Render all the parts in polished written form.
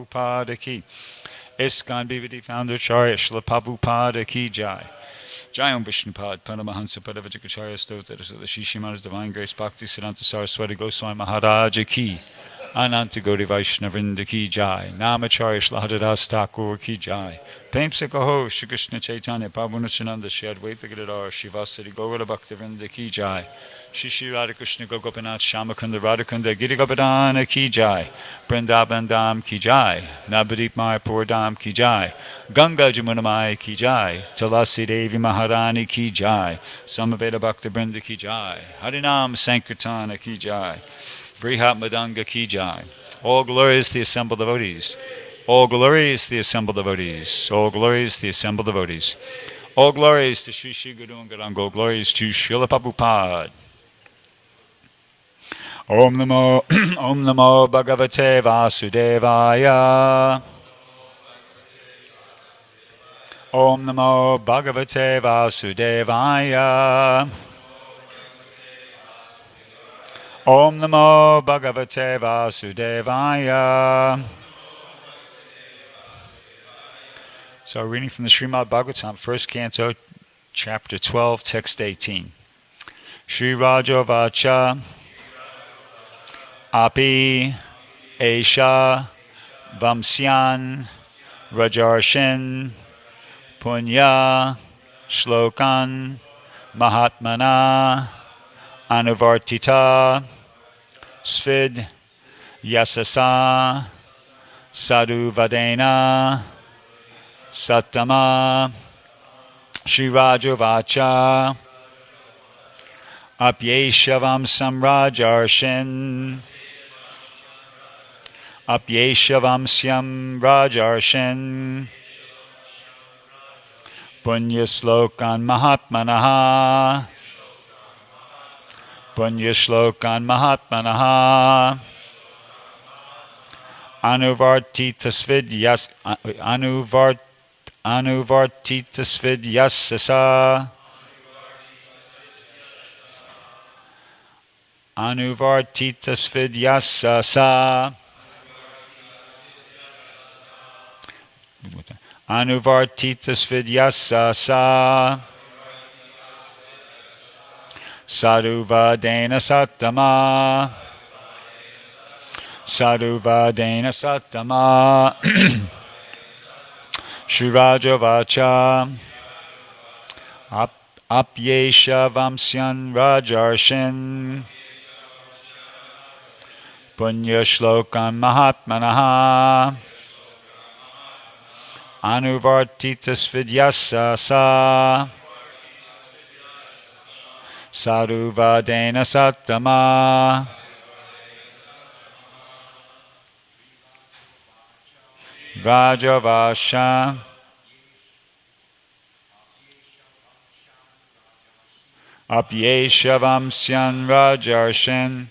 Prabhupada ki. ISKCON BBD founder Charya Srila Prabhupada ki jai. Jai Om Vishnupad Paramahansa Padavajikacharya Stota Shishimana's Divine Grace Bhakti Siddhanta Saraswati Goswami Maharaja ki. Ananta Gauri Vaishnavrinda ki jai. Namacharya Shlahadadas Thakur ki jai. Pemsakaho Shri Krishna Chaitanya Prabhu Nityananda Shri Advaita Gadadhar Shivasari Gaura Bhaktivinoda ki jai. Shri Shri Radhakrishna Gopinath Shamakunda Radhakunda Giri Govardhana ki jai. Vrindavan Dham ki jai. Navadip Mayapur Dham ki jai. Ganga Jamuna Maya ki jai. Tulasi Devi Maharani ki jai. Samaveda Bhakta Vrinda ki jai. Harinam Sankirtana ki jai. Vrihat Madanga ki jai. All glories to the assembled devotees. All glories to the assembled devotees. All glories to the assembled devotees. All glories to Sri Sri Guru and Gauranga. All glories to Srila Prabhupada. Om Namo Om Namo Bhagavate Vasudevaya. Om Namo Bhagavate Vasudevaya. Om Namo Bhagavate Vasudevaya. So, reading from the Srimad Bhagavatam, first canto, chapter 12, text 18. Shri Raja Vacha Api Esha Vamsyan Rajarshin Punya Shlokan Mahatmana Anuvartita Svid Yasasa Sadhu Vadena Sattama Shri Rajavacha Apyeshavam Samrajarshin Apyeshavam Syam Rajarshin Punyashlokan Mahatmanaha Punyashlokan Mahatmanaha Anuvartitasvidyas Anuvartitasvidyasasa Anuvartitasvidyasasa Anuvartitasvidyasasa Sadhuvadena Sattama Sadhuvadena Sattama Shri Rajavacha Apyesha Vamsyan Rajarshin Punyashlokan Mahatmanaha Anuvartitasvidyasasa Sadhuvadena Sattama Rajavasha Apyesha Vamsyan Rajarshin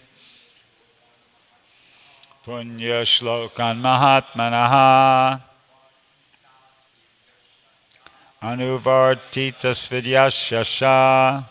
Punyashlokan Mahatmanaha Anuvartitasvidyasasa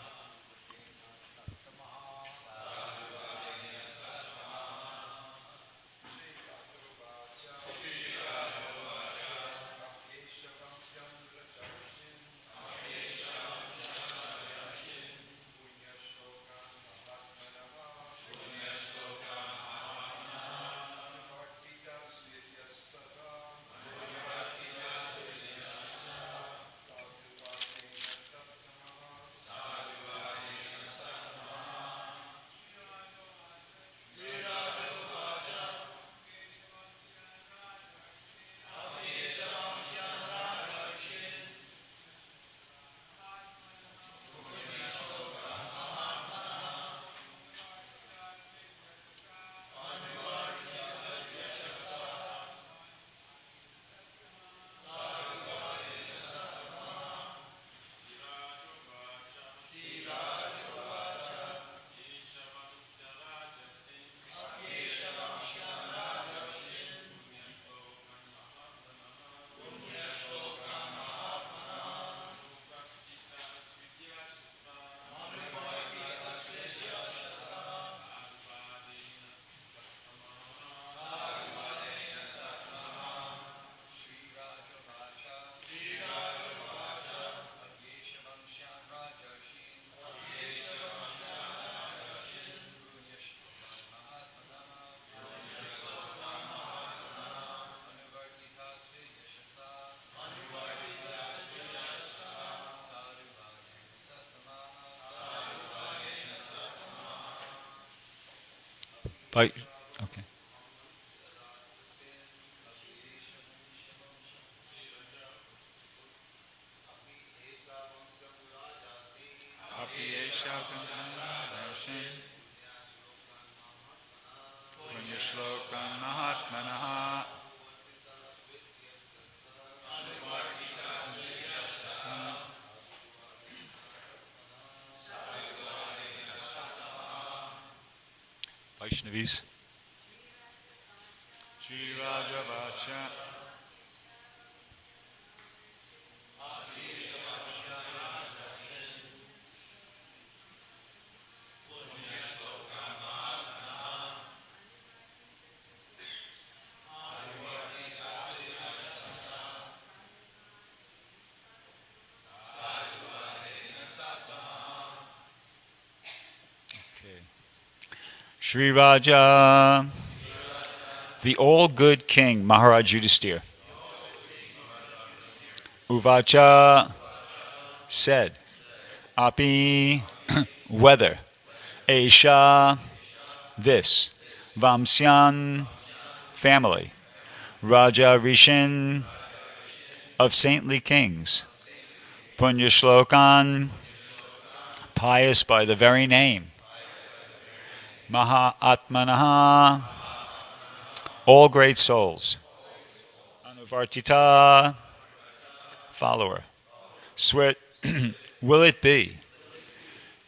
But, okay. Vaishnavis. Okay. Shri Raja, the all-good king Maharaj Yudhisthira, Uvacha said, Api, whether, Esha, this, Vamsyan, family, Raja Rishin, of saintly kings, Punyashlokan, pious by the very name, Maha Atmanaha, all great souls, Anuvartita, follower, Swit, will it be,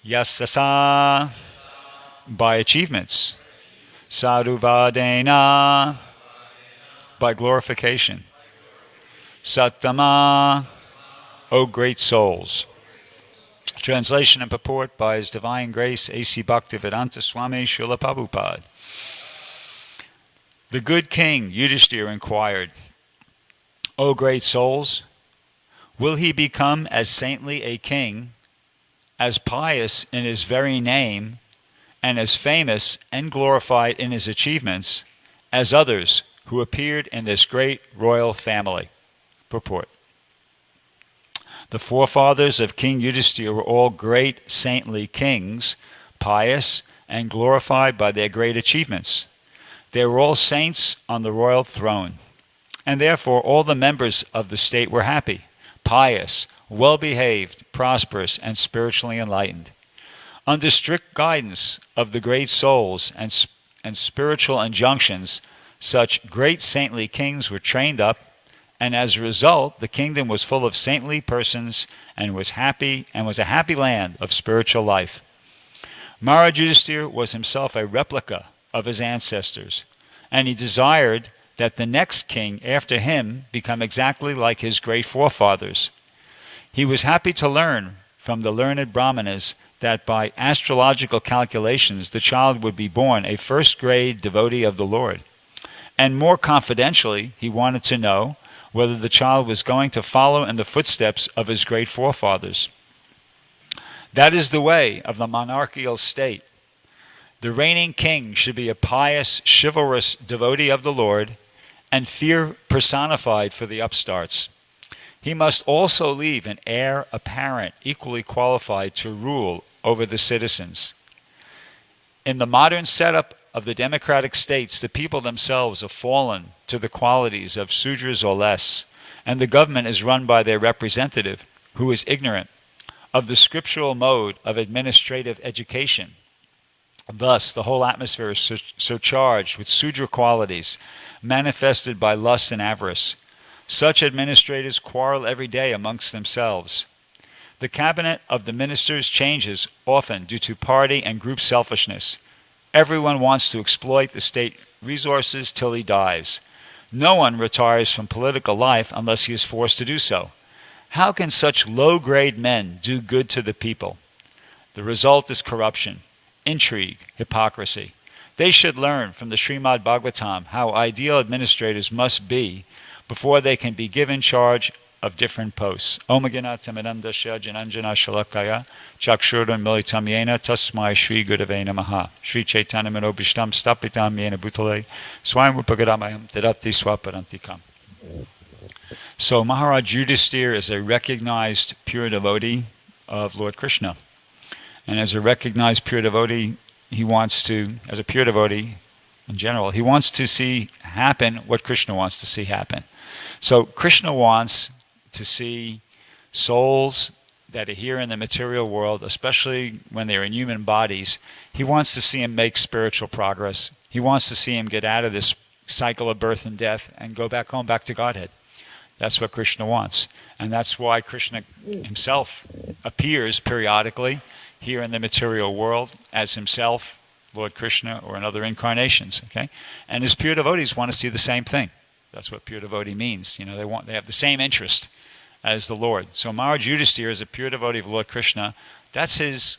Yasasa, by achievements, Sadhuvadena, by glorification, Sattama, O great souls. Translation and purport by His Divine Grace A.C. Bhaktivedanta Swami Srila Prabhupada. The good king Yudhisthira inquired, O great souls, will he become as saintly a king, as pious in his very name, and as famous and glorified in his achievements as others who appeared in this great royal family? Purport. The forefathers of King Yudhisthira were all great saintly kings, pious and glorified by their great achievements. They were all saints on the royal throne, and therefore all the members of the state were happy, pious, well-behaved, prosperous, and spiritually enlightened. Under strict guidance of the great souls and spiritual injunctions, such great saintly kings were trained up, and as a result, the kingdom was full of saintly persons and was a happy land of spiritual life. Maharaj Yudhisthira was himself a replica of his ancestors, and he desired that the next king after him become exactly like his great forefathers. He was happy to learn from the learned Brahmanas that by astrological calculations the child would be born a first-grade devotee of the Lord. And more confidentially, he wanted to know whether the child was going to follow in the footsteps of his great forefathers. That is the way of the monarchical state. The reigning king should be a pious, chivalrous devotee of the Lord, and fear personified for the upstarts. He must also leave an heir apparent equally qualified to rule over the citizens. In the modern setup of the democratic states, the people themselves have fallen to the qualities of Sudras or less, and the government is run by their representative, who is ignorant of the scriptural mode of administrative education. Thus, the whole atmosphere is so charged with Sudra qualities, manifested by lust and avarice. Such administrators quarrel every day amongst themselves. The cabinet of the ministers changes often due to party and group selfishness. Everyone wants to exploit the state resources till he dies. No one retires from political life unless he is forced to do so. How can such low-grade men do good to the people? The result is corruption, intrigue, hypocrisy. They should learn from the Srimad Bhagavatam how ideal administrators must be before they can be given charge of different posts. Om Gyanatamiram Dasya Jananjana Shalakaya Chakshurdan Militam Yena Tasmai Shri Gurave Namaha Shri Chaitanya Manobishtam Stapitam Yena Bhutale Swayam Rupagadamayam Tadati Swaparantikam. So Maharaj Yudhisthira is a recognized pure devotee of Lord Krishna. And as a recognized pure devotee, he wants to, as a pure devotee, in general. He wants to see happen what Krishna wants to see happen. So Krishna wants to see souls that are here in the material world, especially when they're in human bodies. He wants to see them make spiritual progress. He wants to see them get out of this cycle of birth and death and go back home, back to Godhead. That's what Krishna wants. And that's why Krishna himself appears periodically here in the material world as himself, Lord Krishna, or in other incarnations. Okay? And his pure devotees want to see the same thing. That's what pure devotee means. You know, they have the same interest as the Lord. So Maharaj Yudhisthira is a pure devotee of Lord Krishna. That's his,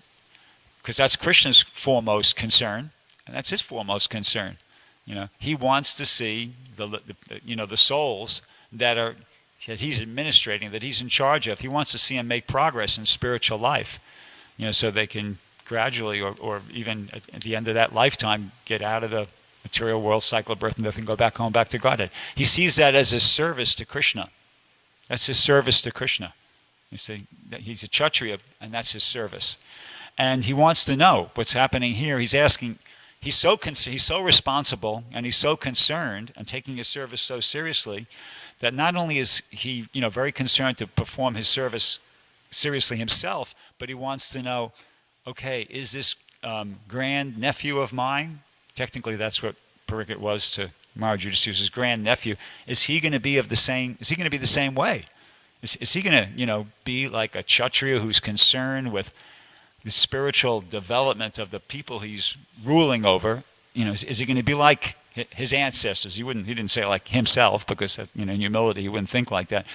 because that's Krishna's foremost concern, and that's his foremost concern. You know, he wants to see the souls that he's administrating, that he's in charge of. He wants to see them make progress in spiritual life. You know, so they can gradually, or even at the end of that lifetime, get out of the material world cycle of birth and death and go back home, back to Godhead. He sees that as a service to Krishna. That's his service to Krishna. You see, he's a Kshatriya, and that's his service. And he wants to know what's happening here. He's asking, he's so responsible, and he's so concerned, and taking his service so seriously, that not only is he, very concerned to perform his service seriously himself, but he wants to know, okay, is this grand nephew of mine? Technically, that's what Parikit was to Maharaj Yudhisthira, his grand nephew. Is he going to be the same way? Is he going to, be like a Kshatriya who's concerned with the spiritual development of the people he's ruling over? Is he going to be like his ancestors? He didn't say like himself, because in humility he wouldn't think like that.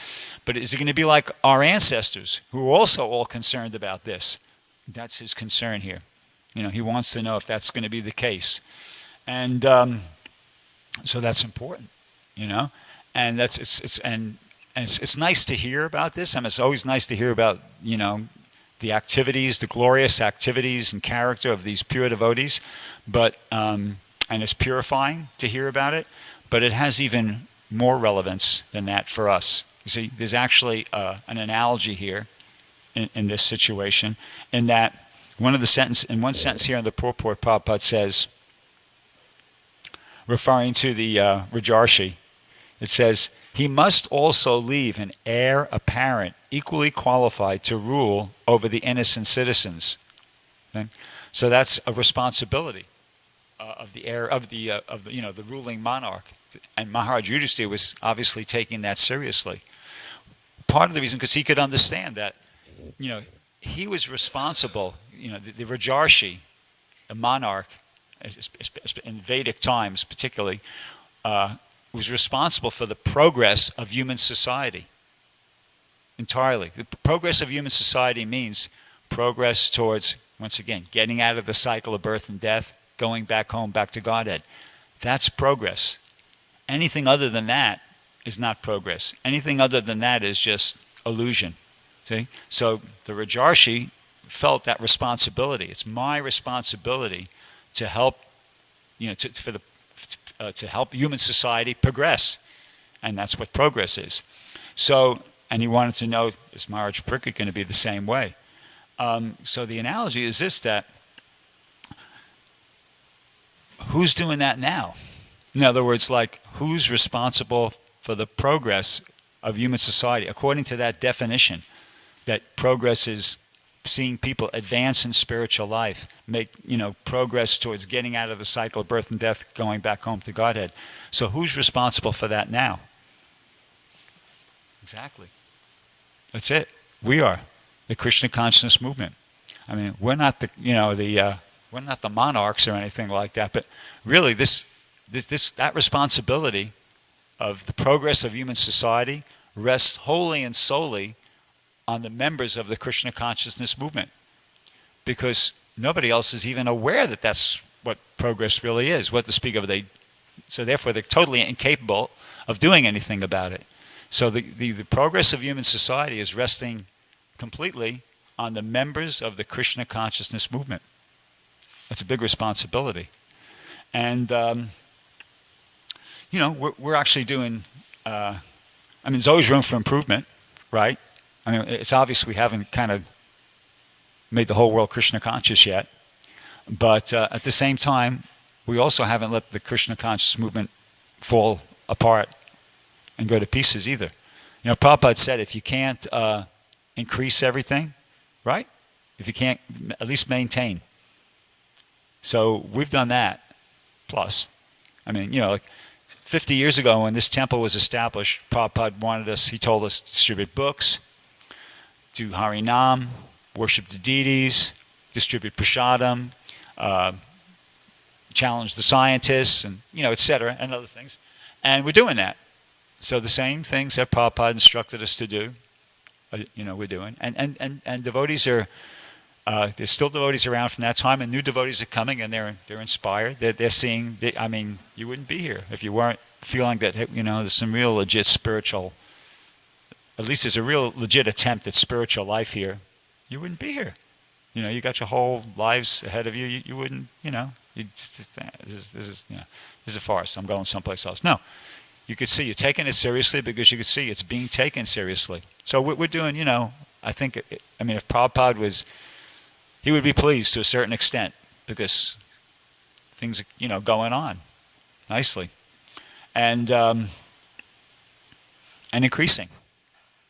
But is he going to be like our ancestors, who are also all concerned about this? That's his concern here. He wants to know if that's going to be the case. And so that's important, and it's nice to hear about this. It's always nice to hear about, the activities, the glorious activities and character of these pure devotees, but and it's purifying to hear about it, but it has even more relevance than that for us. You see, there's actually an analogy here in this situation, in that one sentence here in the purport, Prabhupada says, referring to the Rajarshi, it says, he must also leave an heir apparent equally qualified to rule over the innocent citizens. Okay? So that's a responsibility of the heir of the ruling monarch, and Maharaj Yudhisthira was obviously taking that seriously. Part of the reason, because he could understand that, he was responsible. The Rajarshi, a monarch, in Vedic times particularly, was responsible for the progress of human society entirely. The progress of human society means progress towards, once again, getting out of the cycle of birth and death, going back home, back to Godhead. That's progress. Anything other than that is not progress. Anything other than that is just illusion. See? So the Rajarshi felt that responsibility. It's my responsibility to help, to help human society progress, and that's what progress is. So, and he wanted to know, is Maharaj Parikit going to be the same way? So the analogy is this: that who's doing that now? In other words, like, who's responsible for the progress of human society according to that definition? That progress is seeing people advance in spiritual life, make progress towards getting out of the cycle of birth and death, going back home to Godhead. So who's responsible for that now? Exactly. That's it. We are the Krishna consciousness movement. I mean, we're not we're not the monarchs or anything like that, but really that responsibility of the progress of human society rests wholly and solely on the members of the Krishna consciousness movement, because nobody else is even aware that that's what progress really is. What to speak of, so therefore they're totally incapable of doing anything about it. So the progress of human society is resting completely on the members of the Krishna consciousness movement. That's a big responsibility, and we're actually doing. There's always room for improvement, right? I mean, it's obvious we haven't kind of made the whole world Krishna conscious yet, but at the same time, we also haven't let the Krishna conscious movement fall apart and go to pieces either. You know, Prabhupada said if you can't increase everything, right? If you can't at least maintain. So we've done that. Plus, I mean, you know, like 50 years ago when this temple was established, Prabhupada wanted us, he told us, distribute books, do Harinam, worship the deities, distribute prasadam, challenge the scientists, and, you know, etc., and other things. And we're doing that. So the same things that Prabhupada instructed us to do, you know, we're doing. And devotees are, there's still devotees around from that time, and new devotees are coming, and they're inspired. They're seeing, I mean, you wouldn't be here if you weren't feeling that, you know, there's some real legit spiritual, at least there's a real legit attempt at spiritual life here. You wouldn't be here. You know, you got your whole lives ahead of you. You wouldn't, you know, this is, you know, this is a farce. I'm going someplace else. No. You could see you're taking it seriously because you could see it's being taken seriously. So we're doing, you know, I think, I mean, if Prabhupada was, he would be pleased to a certain extent because things are, you know, going on nicely. And increasing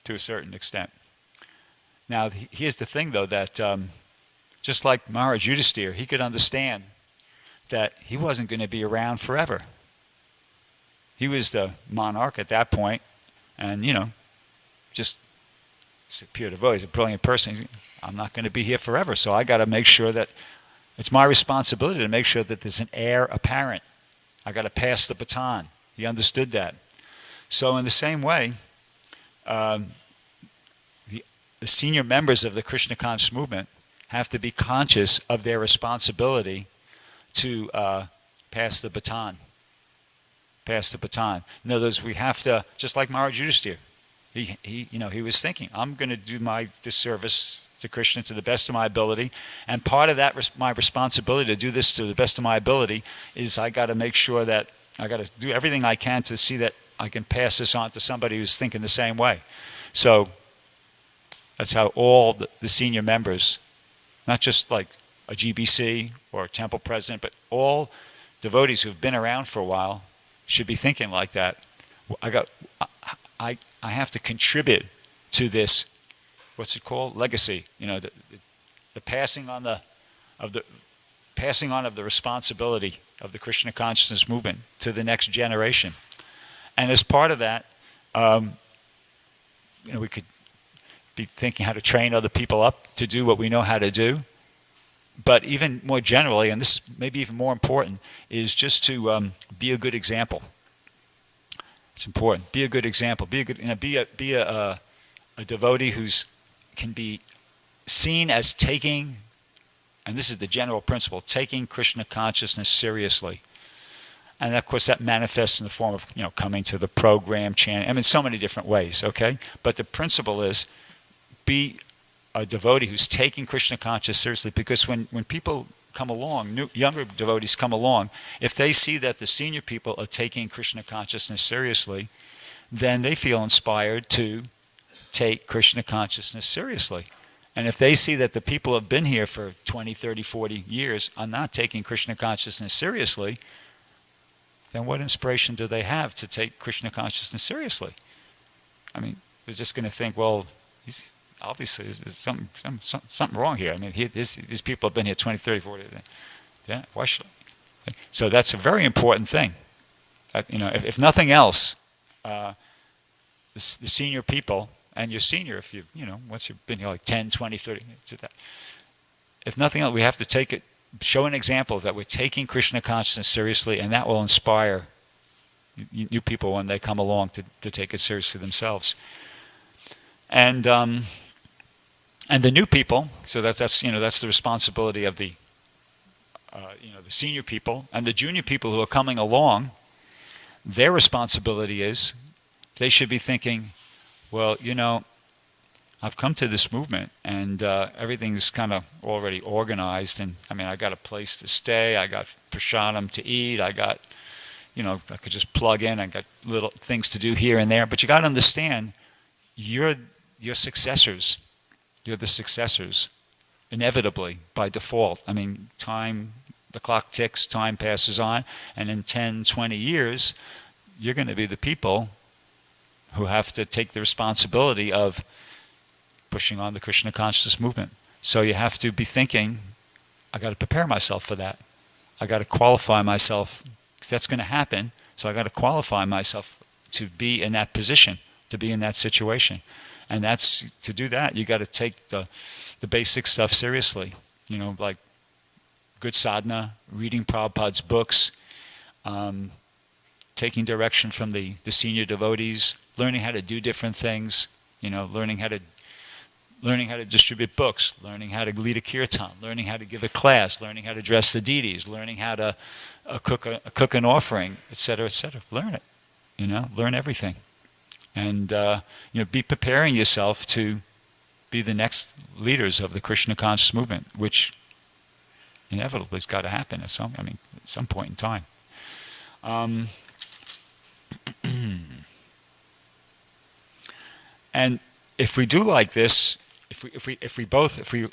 to a certain extent. Now, here's the thing, though, that just like Maharaj Yudhisthira, he could understand that he wasn't going to be around forever. He was the monarch at that point, and, you know, just pure devotee. He's a brilliant person. I'm not going to be here forever, so I got to make sure that it's my responsibility to make sure that there's an heir apparent. I got to pass the baton. He understood that. So in the same way, the senior members of the Krishna conscious movement have to be conscious of their responsibility to pass the baton. Pass the baton. In other words, we have to, just like Maharaj Yudhisthira, he was thinking, I'm going to do this service to Krishna to the best of my ability, and part of that, my responsibility to do this to the best of my ability, is I got to make sure that I got to do everything I can to see that I can pass this on to somebody who's thinking the same way. So that's how all the senior members, not just like a GBC or a temple president, but all devotees who've been around for a while should be thinking like that. I have to contribute to this, what's it called? Legacy. You know, the passing on of the responsibility of the Krishna consciousness movement to the next generation. And as part of that, you know, we could be thinking how to train other people up to do what we know how to do. But even more generally, and this is maybe even more important, is just to be a good example. It's important. Be a good example. Be a devotee who's can be seen as taking, and this is the general principle, taking Krishna consciousness seriously. And of course that manifests in the form of, you know, coming to the program, chanting, I mean, so many different ways, okay? But the principle is be a devotee who's taking Krishna consciousness seriously, because when people come along, younger devotees come along, if they see that the senior people are taking Krishna consciousness seriously, then they feel inspired to take Krishna consciousness seriously. And if they see that the people who have been here for 20, 30, 40 years are not taking Krishna consciousness seriously, then what inspiration do they have to take Krishna consciousness seriously? I mean, they're just going to think, well, he's obviously there's something wrong here. I mean, these people have been here 20, 30, 40 years. Yeah, why should I? So that's a very important thing. You know, if nothing else, the senior people, and you're senior if you know, once you've been here like 10, 20, 30, if nothing else, we have to take it, show an example that we're taking Krishna consciousness seriously, and that will inspire new people when they come along to take it seriously themselves. And the new people, so that's you know, that's the responsibility of the you know, the senior people, and the junior people who are coming along. Their responsibility is they should be thinking, well, you know, I've come to this movement, and everything's kind of already organized, and I mean, I got a place to stay, I got prasadam to eat, I got, you know, I could just plug in, I got little things to do here and there, but you got to understand, you're successors. You're the successors, inevitably, by default. I mean, time the clock ticks, time passes on, and in 10, 20 years, you're going to be the people who have to take the responsibility of pushing on the Krishna consciousness movement. So you have to be thinking, I got to prepare myself for that. I got to qualify myself, because that's going to happen. So I got to qualify myself to be in that position, to be in that situation. And that's, to do that, you got to take the basic stuff seriously. You know, like good sadhana, reading Prabhupada's books, taking direction from the senior devotees, learning how to do different things, you know, learning how to distribute books, learning how to lead a kirtan, learning how to give a class, learning how to dress the deities, learning how to cook an offering, etc., etc. Learn it, you know, learn everything. And, you know, be preparing yourself to be the next leaders of the Krishna conscious movement, which inevitably has got to happen at some point in time. And if we do like this, if we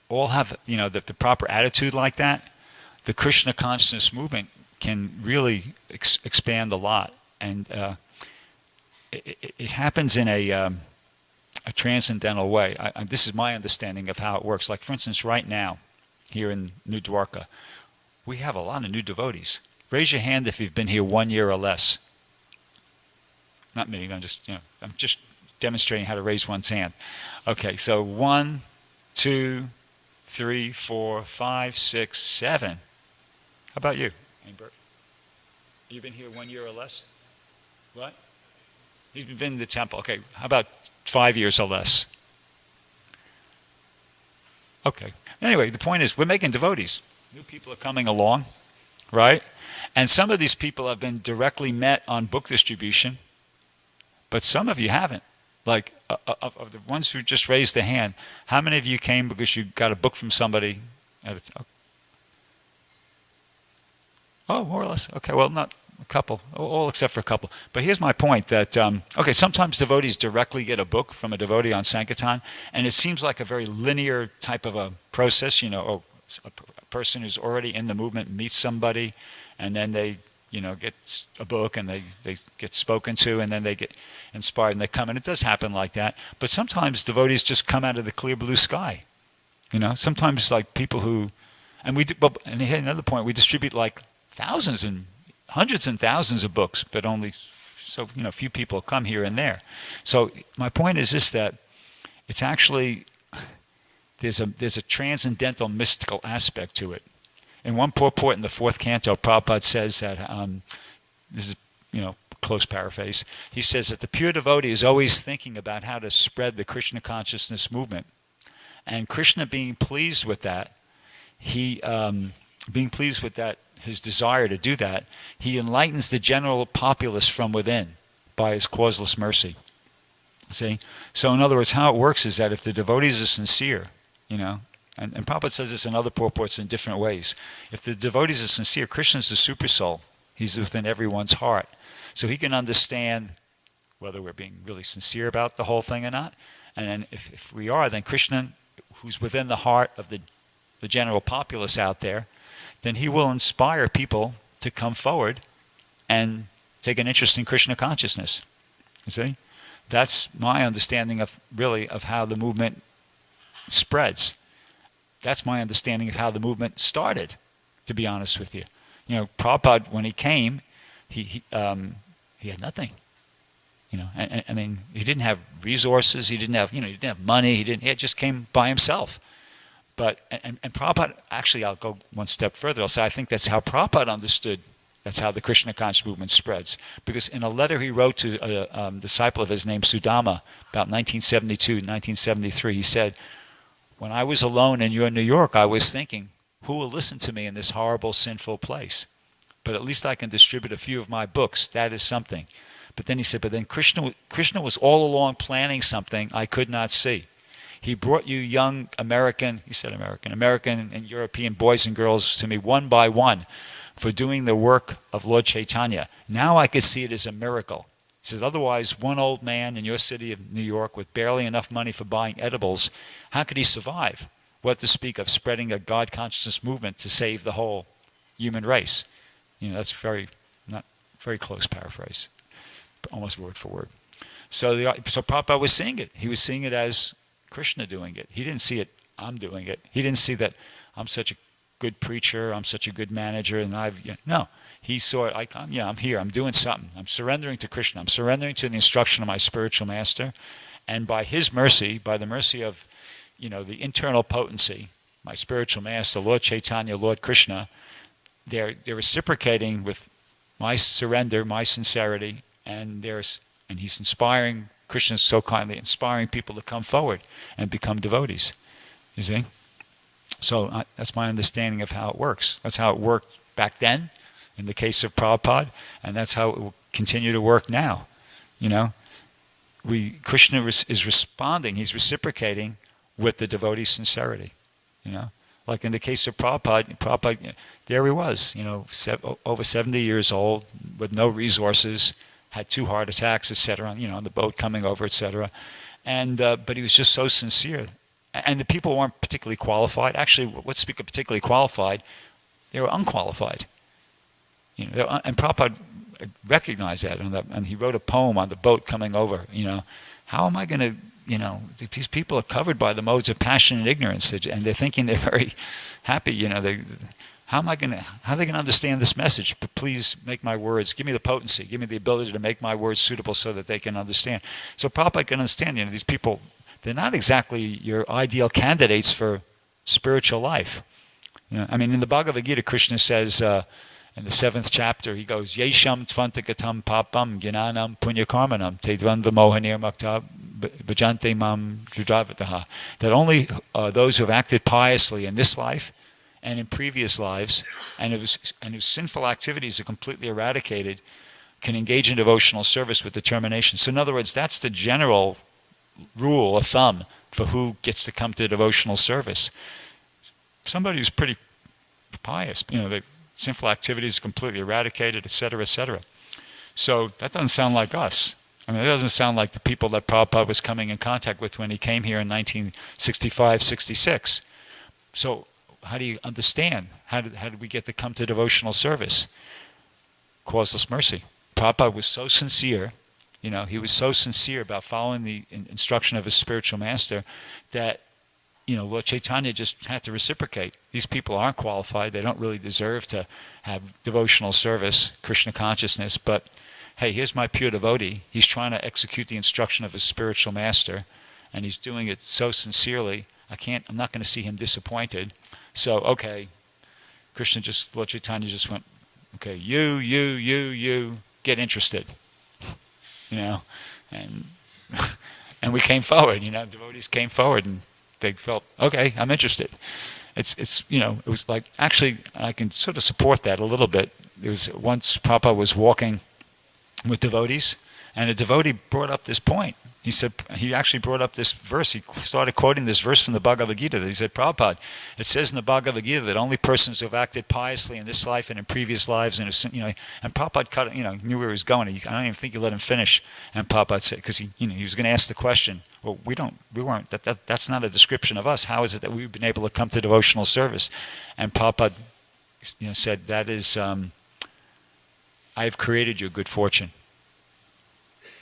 all have, you know, the proper attitude like that, the Krishna consciousness movement can really expand a lot, and it happens in a transcendental way. This is my understanding of how it works. Like, for instance, right now, here in New Dwarka, we have a lot of new devotees. Raise your hand if you've been here 1 year or less. Not me. I'm just demonstrating how to raise one's hand. Okay, so 1, 2, 3, 4, 5, 6, 7. How about you, Bert? You've been here 1 year or less? What? You've been in the temple. Okay, how about 5 years or less? Okay. Anyway, the point is, we're making devotees. New people are coming along, right? And some of these people have been directly met on book distribution, but some of you haven't. Like, of the ones who just raised their hand, how many of you came because you got a book from somebody? Oh, more or less. Okay, well, not a couple, all except for a couple. But here's my point that, okay, sometimes devotees directly get a book from a devotee on Sankirtan, and it seems like a very linear type of a process, you know, a person who's already in the movement meets somebody, and then they, you know, get a book, and they get spoken to, and then they get inspired, and they come, and it does happen like that. But sometimes devotees just come out of the clear blue sky, you know. Sometimes, like, people who, and here's another point, we distribute like thousands and hundreds and thousands of books, but only so, you know, few people come here and there. So my point is this, that it's actually, there's a transcendental mystical aspect to it. In one purport in the 4th canto, Prabhupada says that, this is, you know, close paraphrase, he says that the pure devotee is always thinking about how to spread the Krishna consciousness movement. And Krishna being pleased with that, his desire to do that, he enlightens the general populace from within by his causeless mercy. See? So in other words, how it works is that if the devotees are sincere, you know, and Prabhupada says this in other purports in different ways. If the devotees are sincere, Krishna is the super soul. He's within everyone's heart. So he can understand whether we're being really sincere about the whole thing or not. And then if we are, then Krishna, who's within the heart of the general populace out there, then he will inspire people to come forward and take an interest in Krishna consciousness. You see? That's my understanding of how the movement spreads. That's my understanding of how the movement started, to be honest with you. You know, Prabhupada, when he came, he had nothing. You know, and I mean, he didn't have resources, he didn't have money, he just came by himself. But, and Prabhupada, actually, I'll go one step further. I'll say I think that's how Prabhupada understood, that's how the Krishna conscious movement spreads. Because in a letter he wrote to a disciple of his named Sudama, about 1972, 1973, he said, when I was alone in your New York, I was thinking, who will listen to me in this horrible, sinful place? But at least I can distribute a few of my books. That is something. But then he said, but then Krishna was all along planning something I could not see. He brought you young American and European boys and girls to me one by one for doing the work of Lord Chaitanya. Now I could see it as a miracle. He says, otherwise, one old man in your city of New York with barely enough money for buying edibles, how could he survive? What to speak of spreading a God consciousness movement to save the whole human race. That's not very close paraphrase, but almost word for word. So Prabhupada was seeing it. He was seeing it as Krishna doing it. He didn't see it, I'm doing it. He didn't see that I'm such a good preacher, I'm such a good manager, and no. He saw it like, I'm here, I'm doing something. I'm surrendering to Krishna. I'm surrendering to the instruction of my spiritual master. And by his mercy, by the mercy of, the internal potency, my spiritual master, Lord Chaitanya, Lord Krishna, they're reciprocating with my surrender, my sincerity, and he's inspiring, Krishna is so kindly inspiring people to come forward and become devotees. You see? So that's my understanding of how it works. That's how it worked back then, in the case of Prabhupada, and that's how it will continue to work now. Krishna is responding, he's reciprocating with the devotee's sincerity. Like in the case of Prabhupada, there he was, over 70 years old, with no resources, had 2 heart attacks, etc., on the boat coming over, etc. But he was just so sincere. And the people weren't particularly qualified. Actually, let's speak of particularly qualified, they were unqualified. And Prabhupada recognized that, and he wrote a poem on the boat coming over. How am I going to, these people are covered by the modes of passion and ignorance, and they're thinking they're very happy. How are they going to understand this message? But please make my words, give me the potency, give me the ability to make my words suitable so that they can understand. So Prabhupada can understand, these people, they're not exactly your ideal candidates for spiritual life. In the Bhagavad Gita, Krishna says, in the 7th chapter, he goes, Yesham tvantagatam papam gnanam punyakarmanam te dvandva mohanir makta bhajante mam judravataha. That only those who have acted piously in this life and in previous lives, and whose sinful activities are completely eradicated, can engage in devotional service with determination. So in other words, that's the general rule of thumb for who gets to come to devotional service. Somebody who's pretty pious, the sinful activities are completely eradicated, etc., etc. So that doesn't sound like us. It doesn't sound like the people that Prabhupada was coming in contact with when he came here in 1965, 66. So how do you understand? How did we get to come to devotional service? Causeless mercy. Prabhupada was so sincere, he was so sincere about following the instruction of his spiritual master that, Lord Chaitanya just had to reciprocate. These people aren't qualified. They don't really deserve to have devotional service, Krishna consciousness, but hey, here's my pure devotee. He's trying to execute the instruction of his spiritual master, and he's doing it so sincerely, I'm not going to see him disappointed. So, okay, Lord Chaitanya just went, okay, you, get interested. And and we came forward, devotees came forward, and they felt, okay, I'm interested. It was like, actually, I can sort of support that a little bit. It was once Prabhupada was walking with devotees, and a devotee brought up this point. He actually brought up this verse. He started quoting this verse from the Bhagavad Gita. He said, Prabhupada, it says in the Bhagavad Gita that only persons who have acted piously in this life and in previous lives, and Prabhupada knew where he was going. I don't even think he let him finish. And Prabhupada said, because he was going to ask the question, well, that's not a description of us. How is it that we've been able to come to devotional service? And Prabhupada, said, that is, I have created you good fortune.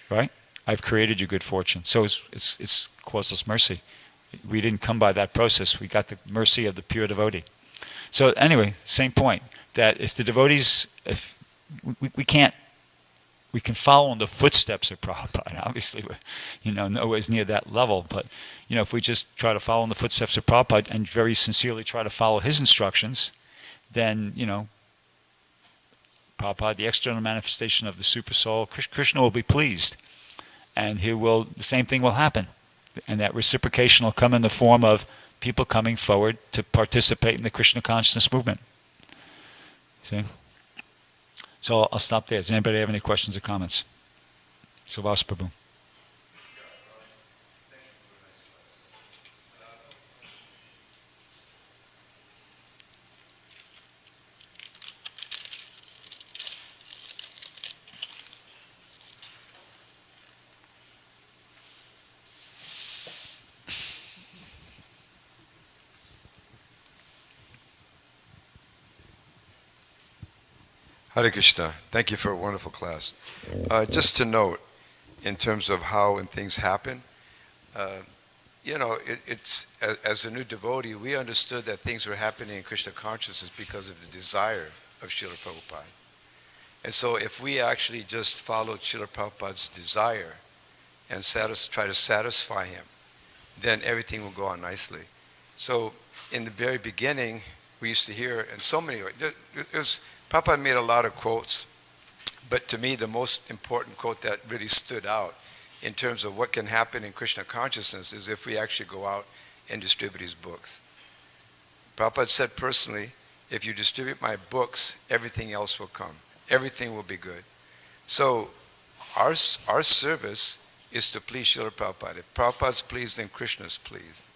Right? I've created you good fortune. So it's causeless mercy. We didn't come by that process. We got the mercy of the pure devotee. So anyway, same point, that if the devotees, if we can follow in the footsteps of Prabhupada. Obviously, we're nowhere near that level, but if we just try to follow in the footsteps of Prabhupada and very sincerely try to follow his instructions, then Prabhupada, the external manifestation of the super soul, Krishna will be pleased. And the same thing will happen. And that reciprocation will come in the form of people coming forward to participate in the Krishna consciousness movement. See? So I'll stop there. Does anybody have any questions or comments? Srivas Prabhu. Hare Krishna. Thank you for a wonderful class. Just to note, in terms of how and things happen, it's as a new devotee, we understood that things were happening in Krishna consciousness because of the desire of Srila Prabhupada. And so if we actually just followed Srila Prabhupada's desire and try to satisfy him, then everything will go on nicely. So in the very beginning, we used to hear, in so many ways, Prabhupada made a lot of quotes, but to me the most important quote that really stood out in terms of what can happen in Krishna consciousness is if we actually go out and distribute his books. Prabhupada said personally, if you distribute my books, everything else will come. Everything will be good. So our service is to please Srila Prabhupada. If Prabhupada's pleased, then Krishna's pleased.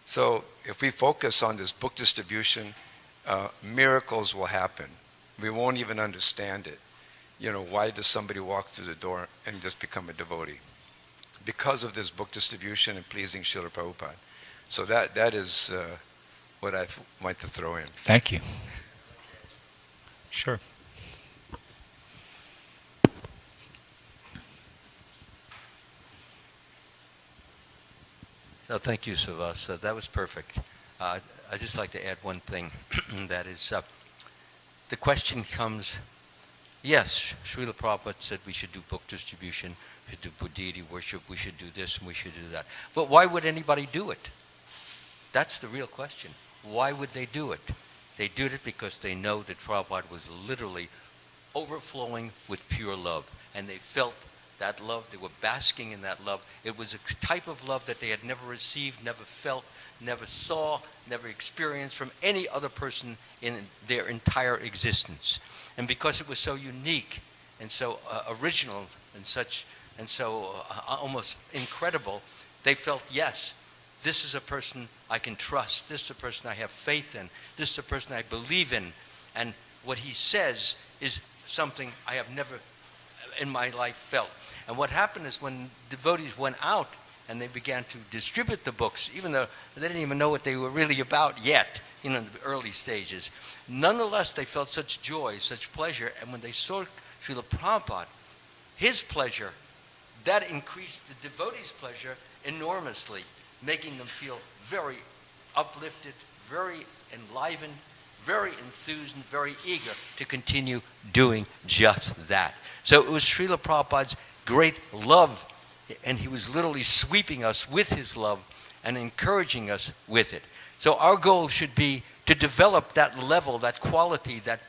So if we focus on this book distribution, miracles will happen. We won't even understand it. Why does somebody walk through the door and just become a devotee? Because of this book distribution and pleasing Srila Prabhupada. So that is what I want to throw in. Thank you. Sure. No, thank you, Savas. That was perfect. I'd just like to add one thing. That is, the question comes, yes, Srila Prabhupada said we should do book distribution, we should do deity worship, we should do this and we should do that. But why would anybody do it? That's the real question. Why would they do it? They did it because they know that Prabhupada was literally overflowing with pure love. And they felt that love, they were basking in that love. It was a type of love that they had never received, never felt, never saw, never experienced from any other person in their entire existence. And because it was so unique and so original and so almost incredible, they felt, yes, this is a person I can trust. This is a person I have faith in. This is a person I believe in. And what he says is something I have never in my life felt. And what happened is when devotees went out and they began to distribute the books, even though they didn't even know what they were really about yet, in the early stages, nonetheless they felt such joy, such pleasure. And when they saw Srila Prabhupada, his pleasure, that increased the devotees' pleasure enormously, making them feel very uplifted, very enlivened, very enthused, and very eager to continue doing just that. So it was Srila Prabhupada's great love, and he was literally sweeping us with his love and encouraging us with it. So our goal should be to develop that level, that quality, that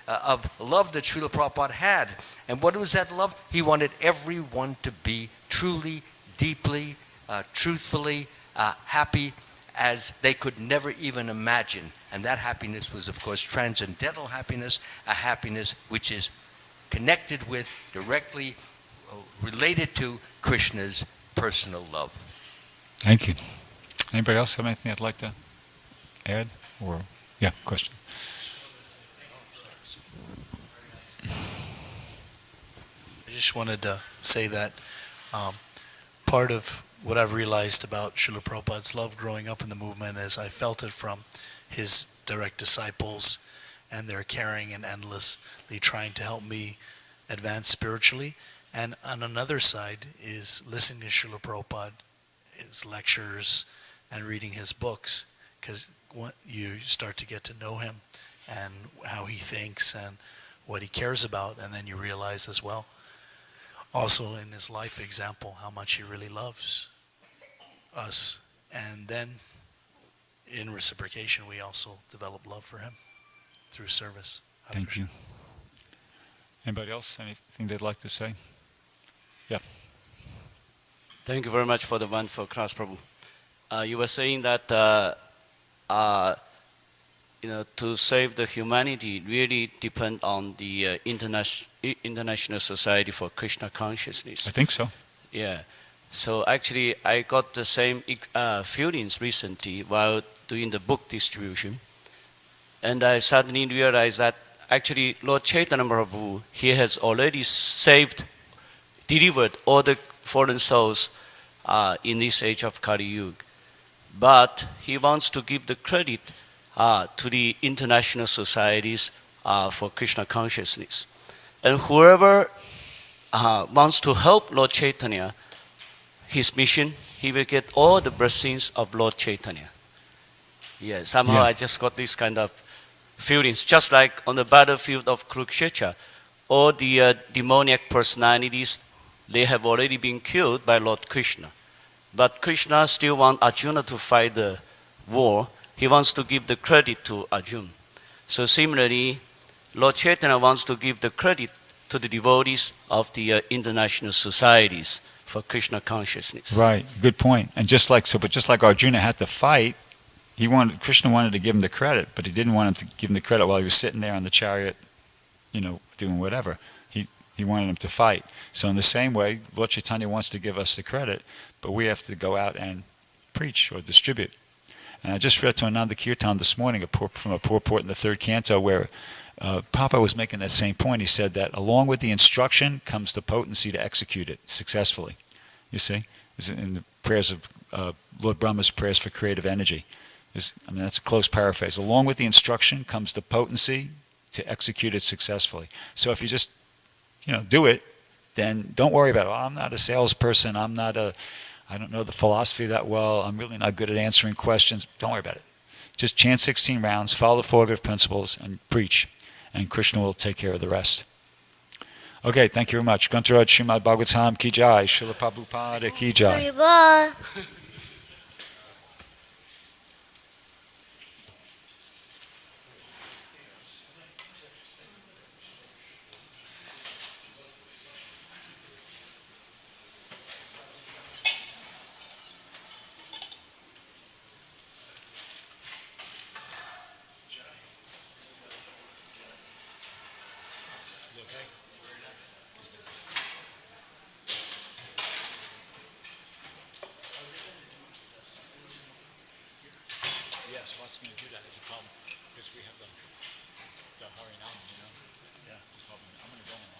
of love that Srila Prabhupada had. And what was that love? He wanted everyone to be truly, deeply, truthfully happy as they could never even imagine. And that happiness was, of course, transcendental happiness, a happiness which is connected with, directly related to Krishna's personal love. Thank you. Anybody else have anything I'd like to add? Or, yeah, question. I just wanted to say that part of what I've realized about Srila Prabhupada's love growing up in the movement is I felt it from his direct disciples and their caring and endlessly trying to help me advance spiritually. And on another side is listening to Srila Prabhupada, his lectures, and reading his books, because you start to get to know him and how he thinks and what he cares about, and then you realize as well, also in his life example, how much he really loves us. And then in reciprocation, we also develop love for him through service. Thank you. Anybody else? Anything they'd like to say? Yeah. Thank you very much for the wonderful class, Prabhu. You were saying that to save the humanity really depend on the International Society for Krishna Consciousness. I think so. Yeah. So actually, I got the same feelings recently while doing the book distribution. And I suddenly realized that actually Lord Chaitanya Prabhu, he has already delivered all the fallen souls in this age of Kali Yuga. But he wants to give the credit to the international societies for Krishna consciousness. And whoever wants to help Lord Chaitanya, his mission, he will get all the blessings of Lord Chaitanya. Yeah, somehow Yeah. I just got this kind of feelings, just like on the battlefield of Kurukshetra, all the demoniac personalities, they have already been killed by Lord Krishna. But Krishna still wants Arjuna to fight the war. He wants to give the credit to Arjuna. So similarly, Lord Chaitanya wants to give the credit to the devotees of the international societies for Krishna consciousness. Right. Good point. And just like Arjuna had to fight, Krishna wanted to give him the credit, but he didn't want him to give him the credit while he was sitting there on the chariot, doing whatever. He wanted him to fight. So in the same way, Lord Chaitanya wants to give us the credit, but we have to go out and preach or distribute. And I just read to Ananda Kirtan this morning from a purport in the third canto where Papa was making that same point. He said that along with the instruction comes the potency to execute it successfully. You see? In the prayers of Lord Brahma's prayers for creative energy. That's a close paraphrase. Along with the instruction comes the potency to execute it successfully. So if you just, do it, then don't worry about it. I'm not a salesperson. I don't know the philosophy that well. I'm really not good at answering questions. Don't worry about it. Just chant 16 rounds, follow the four good principles, and preach. And Krishna will take care of the rest. Okay, thank you very much. Grantaraj Srimad Bhagavatam Ki Jai, Srila Prabhupada Ki Jai. Haribol. Yes, what's going to do that is a problem because we have the Harinam, Yeah. I'm going to go in